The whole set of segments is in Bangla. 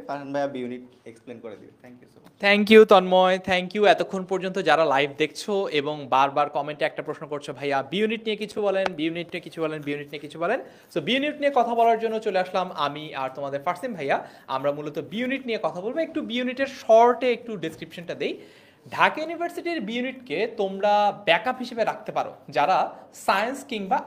ফারহান ভাইয়া বি ইউনিট এক্সপ্লেন করে দিবে। Thank you so much. Thank you Tanmoy, thank you এতক্ষণ পর্যন্ত যারা লাইভ দেখছো এবং বারবার কমেন্টে একটা প্রশ্ন করছো, ভাইয়া বি ইউনিট নিয়ে কিছু বলেন, বি ইউনিট নিয়ে কিছু বলেন, বি ইউনিট নিয়ে কিছু বলেন। সো বি ইউনিট নিয়ে কথা বলার জন্য চলে আসলাম আমি আর তোমাদের ফারসিম ভাইয়া। আমরা মূলত বি ইউনিট নিয়ে কথা বলবো। একটু বি ইউনিটের শর্টে একটু ডেসক্রিপশনটা দেই। ঢাকা ইউনিভার্সিটির বি ইউনিটকে তোমরা ব্যাকআপ হিসেবে রাখতে পারো যারা সায়েন্স কিংবা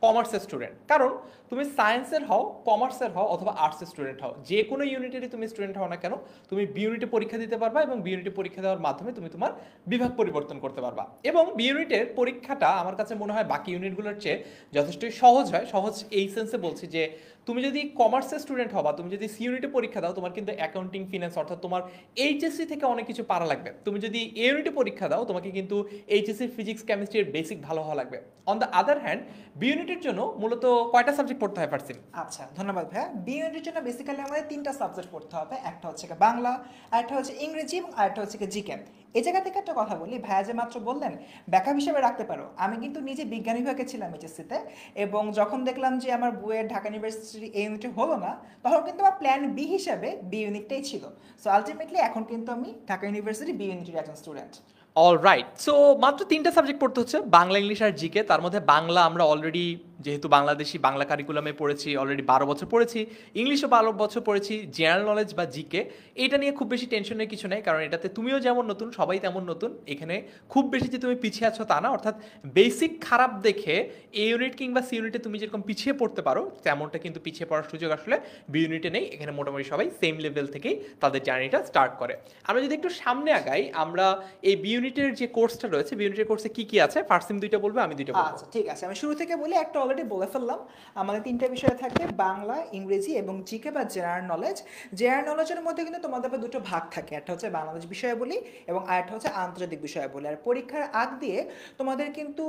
কমার্সের স্টুডেন্ট। কারণ তুমি সায়েন্সের হও, কমার্সের হও অথবা আর্টসের স্টুডেন্ট হও, যে কোনো ইউনিটেরই তুমি স্টুডেন্ট হও না কেন, তুমি বি ইউনিটে পরীক্ষা দিতে পারবা এবং বি ইউনিটে পরীক্ষা দেওয়ার মাধ্যমে তুমি তোমার বিভাগ পরিবর্তন করতে পারবা। এবং বি ইউনিটের পরীক্ষাটা আমার কাছে মনে হয় বাকি ইউনিটগুলোর চেয়ে যথেষ্টই সহজ হয়। সহজ এই সেন্সে বলছি যে তুমি যদি কমার্সের স্টুডেন্ট হও বা তুমি যদি সি ইউনিটে পরীক্ষা দাও, তোমার কিন্তু অ্যাকাউন্টিং, ফিনান্স অর্থাৎ তোমার এইচএসসি থেকে অনেক কিছু পারা লাগবে। তুমি যদি এ ইউনিটে পরীক্ষা দাও, তোমাকে কিন্তু এইচএসসি ফিজিক্স কেমিস্ট্রির বেসিক ভালো হওয়া লাগবে। On the other hand B ইউনিটের জন্য মূলত কয়টা সাবজেক্ট পড়তে হয় ফারসিন? আচ্ছা, ধন্যবাদ ভাইয়া। বি ইউনিটের জন্য বেসিক্যালি আমাদের তিনটা সাবজেক্ট পড়তে হবে। একটা হচ্ছে বাংলা, আরেকটা হচ্ছে ইংরেজি এবং আরেকটা হচ্ছে জিকে। এই জায়গা থেকে একটা কথা বলি, ভাইয়া যে মাত্র বললেন ব্যাকআপ হিসেবে রাখতে পারো, আমি কিন্তু নিজে বিজ্ঞান বিভাগে ছিলাম এইচএসসিতে, এবং যখন দেখলাম যে আমার বইয়ের ঢাকা ইউনিভার্সিটি এই ইউনিটে হলো না, তখন কিন্তু আমার প্ল্যান বি হিসাবে বি ইউনিটটাই ছিল। সো আলটিমেটলি এখন কিন্তু আমি ঢাকা ইউনিভার্সিটি বি ইউনিটের একজন স্টুডেন্ট। All right. সো মাত্র তিনটা সাবজেক্ট পড়তে হচ্ছে, বাংলা, ইংলিশ আর জিকে। তার মধ্যে বাংলা আমরা অলরেডি যেহেতু বাংলাদেশি বাংলা কারিকুলামে পড়েছি, অলরেডি 12 বছর পড়েছি। ইংলিশও 12 বছর পড়েছি। জেনারেল নলেজ বা জিকে এটা নিয়ে খুব বেশি টেনশনের কিছু নেই, কারণ এটাতে তুমিও যেমন নতুন, সবাই তেমন নতুন। এখানে খুব বেশি যে তুমি পিছিয়ে আছো তা না, অর্থাৎ বেসিক খারাপ দেখে এ ইউনিট কিংবা সি ইউনিটে তুমি যেরকম পিছিয়ে পড়তে পারো, তেমনটা কিন্তু পিছিয়ে পড়ার সুযোগ আসলে বি ইউনিটে নেই। এখানে মোটামুটি সবাই সেম লেভেল থেকেই তাদের জার্নিটা স্টার্ট করে। আমরা যদি একটু সামনে আগাই, আমরা এই বি ইউনিটের যে কোর্সটা রয়েছে, বি ইউনিটের কোর্সে কি কি আছে, ফারসিম দুইটা বলবে, আমি দুইটা বলবো। আচ্ছা ঠিক আছে, আমি শুরু থেকে বলি। একটা অলরেডি বলে ফেললাম, আমাদের তিনটা বিষয় থাকবে, বাংলা, ইংরেজি এবং জিকে বা জেনারেল নলেজ। জেনারেল নলেজের মধ্যে কিন্তু তোমাদের আবার দুটো ভাগ থাকে, একটা হচ্ছে বাংলাদেশ বিষয়াবলী এবং আরেকটা হচ্ছে আন্তর্জাতিক বিষয়াবলী। আর পরীক্ষার আগ দিয়ে তোমাদের কিন্তু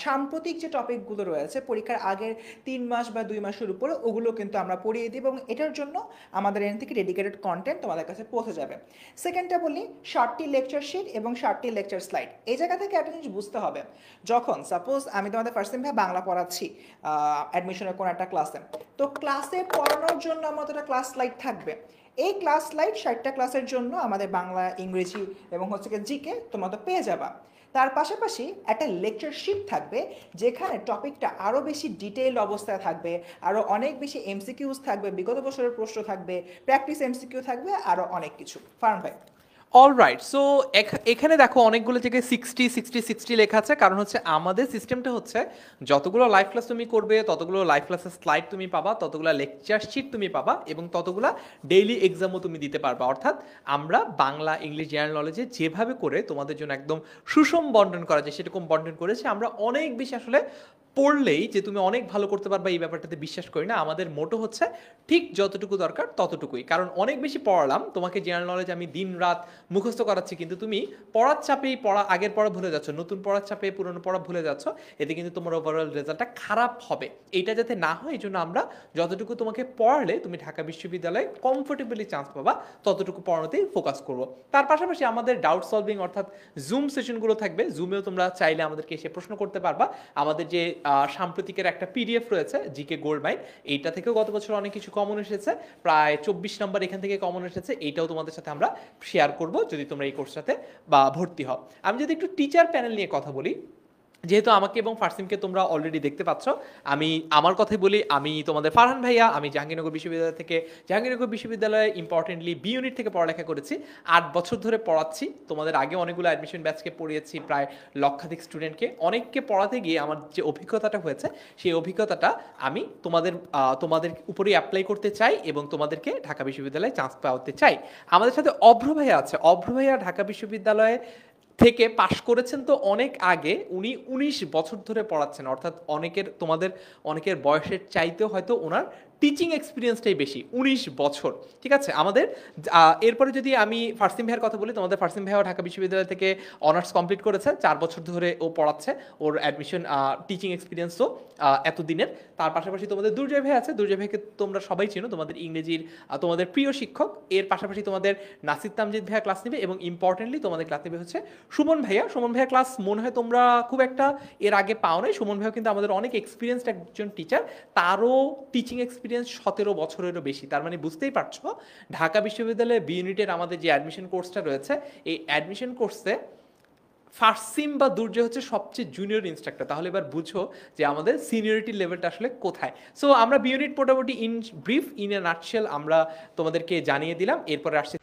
সাম্প্রতিক যে টপিকগুলো রয়েছে পরীক্ষার আগের 3 মাস বা 2 মাসের উপরে, ওগুলো কিন্তু আমরা পড়িয়ে দিই, এবং এটার জন্য আমাদের এখান থেকে ডেডিকেটেড কন্টেন্ট তোমাদের কাছে পৌঁছে যাবে। সেকেন্ডটা বলি, 60টি লেকচার শিট এবং 60টি লেকচার স্লাইড। এই জায়গা থেকে একটা জিনিস বুঝতে হবে, যখন সাপোজ আমি তোমাদের ফার্স্ট টাইম বাংলা পড়াচ্ছি অ্যাডমিশনের কোনো একটা ক্লাসে, তো ক্লাসে পড়ানোর জন্য আমাদের একটা ক্লাস স্লাইড থাকবে। এই ক্লাস স্লাইড 60টা ক্লাসের জন্য আমাদের বাংলা, ইংরেজি এবং হচ্ছে জিকে তোমরা পেয়ে যাবা। তার পাশাপাশি একটা লেকচার শিট থাকবে, যেখানে টপিকটা আরও বেশি ডিটেইল অবস্থায় থাকবে, আরও অনেক বেশি এমসিকিউজ থাকবে, বিগত বছরের প্রশ্ন থাকবে, প্র্যাকটিস এমসিকিউ থাকবে, আরও অনেক কিছু। ফারহান ভাই। All right. সো এখানে দেখো অনেকগুলো থেকে 60 লেখা আছে, কারণ হচ্ছে আমাদের সিস্টেমটা হচ্ছে যতগুলো লাইভ ক্লাস তুমি করবে, ততগুলো লাইভ ক্লাসের স্লাইড তুমি পাবা, ততগুলো লেকচার শিট তুমি পাবা, এবং ততগুলো ডেইলি এক্সামও তুমি দিতে পারবা। অর্থাৎ আমরা বাংলা, ইংলিশ, জেনারেল নলেজে যেভাবে করে তোমাদের জন্য একদম সুষম বন্টন করা যায় সেরকম বন্টন করেছি আমরা। অনেক বেশি আসলে পড়লেই যে তুমি অনেক ভালো করতে পারবা এই ব্যাপারটাতে বিশ্বাস করি না। আমাদের মোটো হচ্ছে ঠিক যতটুকু দরকার ততটুকুই, কারণ অনেক বেশি পড়ালাম তোমাকে জেনারেল নলেজ, আমি দিন রাত মুখস্থ করাচ্ছি, কিন্তু তুমি পড়ার চাপেই আগের পড়া ভুলে যাচ্ছ, নতুন পড়ার চাপে পুরনো পড়া ভুলে যাচ্ছ। এতে কিন্তু তোমার ওভারঅল রেজাল্টটা খারাপ হবে। এইটা যাতে না হয় এই জন্য আমরা যতটুকু তোমাকে পড়ালে তুমি ঢাকা বিশ্ববিদ্যালয়ে কমফোর্টেবলি চান্স পাবা, ততটুকু পড়ানোতেই ফোকাস করব। তার পাশাপাশি আমাদের ডাউট সলভিং অর্থাৎ জুম সেশনগুলো থাকবে। জুমেও তোমরা চাইলে আমাদেরকে এসে প্রশ্ন করতে পারবা। আমাদের যে সাম্প্রতিকের একটা পিডিএফ রয়েছে জিকে গোল্ড মাইন, এইটা থেকেও গত বছর অনেক কিছু কমন এসেছে, প্রায় 24 নম্বর এখান থেকে কমন এসেছে। এইটাও তোমাদের সাথে আমরা শেয়ার করব যদি তোমরা এই কোর্সটাতে বা ভর্তি হও। আমি যদি একটু টিচার প্যানেল নিয়ে কথা বলি, যেহেতু আমাকে এবং ফারসিমকে তোমরা অলরেডি দেখতে পাচ্ছ, আমি আমার কথাই বলি। আমি তোমাদের ফারহান ভাইয়া, আমি জাহাঙ্গীরনগর বিশ্ববিদ্যালয়ে ইম্পর্টেন্টলি বি ইউনিট থেকে পড়ালেখা করেছি। 8 বছর ধরে পড়াচ্ছি। তোমাদের আগে অনেকগুলো অ্যাডমিশন ব্যাচকে পড়িয়েছি, প্রায় লক্ষাধিক স্টুডেন্টকে। অনেককে পড়াতে গিয়ে আমার যে অভিজ্ঞতাটা হয়েছে, সেই অভিজ্ঞতাটা আমি তোমাদের উপরেই অ্যাপ্লাই করতে চাই এবং তোমাদেরকে ঢাকা বিশ্ববিদ্যালয়ে চান্স পাওয়াতে চাই। আমাদের সাথে অভ্র ভাইয়া আছে। অভ্র ভাইয়া ঢাকা বিশ্ববিদ্যালয়ে থেকে পাশ করেছেন তো অনেক আগে, উনি 19 বছর ধরে পড়াচ্ছেন। অর্থাৎ তোমাদের অনেকের বয়সের চাইতেও হয়তো ওনার টিচিং এক্সপিরিয়েন্সটাই বেশি, 19 বছর। ঠিক আছে, আমাদের এরপরে যদি আমি ফারসিম ভাইয়ের কথা বলি, তোমাদের ফারসিম ভাইও ঢাকা বিশ্ববিদ্যালয় থেকে অনার্স কমপ্লিট করেছে, 4 বছর ধরে ও পড়াচ্ছে। ওর অ্যাডমিশন টিচিং এক্সপিরিয়েন্সও এতদিনের। তার পাশাপাশি তোমাদের দুর্জয় ভাই আছে। দুর্জয় ভাইকে তোমরা সবাই চিনো, তোমাদের ইংরেজির তোমাদের প্রিয় শিক্ষক। এর পাশাপাশি তোমাদের নাসির তামজিদ ভাইয়া ক্লাস নেবে, এবং ইম্পর্টেন্টলি তোমাদের ক্লাস নেবে হচ্ছে সুমন ভাইয়া। সুমন ভাইয়া ক্লাস মনে হয় তোমরা খুব একটা এর আগে পাও নাই। সুমন ভাইয়া কিন্তু আমাদের অনেক এক্সপিরিয়েন্সড একজন টিচার, তারও টিচিং এক্সপিরিয়েন্স এক্সপিরিয়েন্স 17 বছরেরও বেশি। তার মানে বুঝতেই পারছো ঢাকা বিশ্ববিদ্যালয়ে বি ইউনিটের আমাদের যে অ্যাডমিশন কোর্সটা রয়েছে, এই অ্যাডমিশন কোর্সে ফার্সিম বা দুর্জয় হচ্ছে সবচেয়ে জুনিয়র ইনস্ট্রাক্টর। তাহলে এবার বুঝো যে আমাদের সিনিয়রিটি লেভেলটা আসলে কোথায়। সো আমরা বি ইউনিট মোটামুটি in brief in a nutshell আমরা তোমাদেরকে জানিয়ে দিলাম। এরপরে আসছে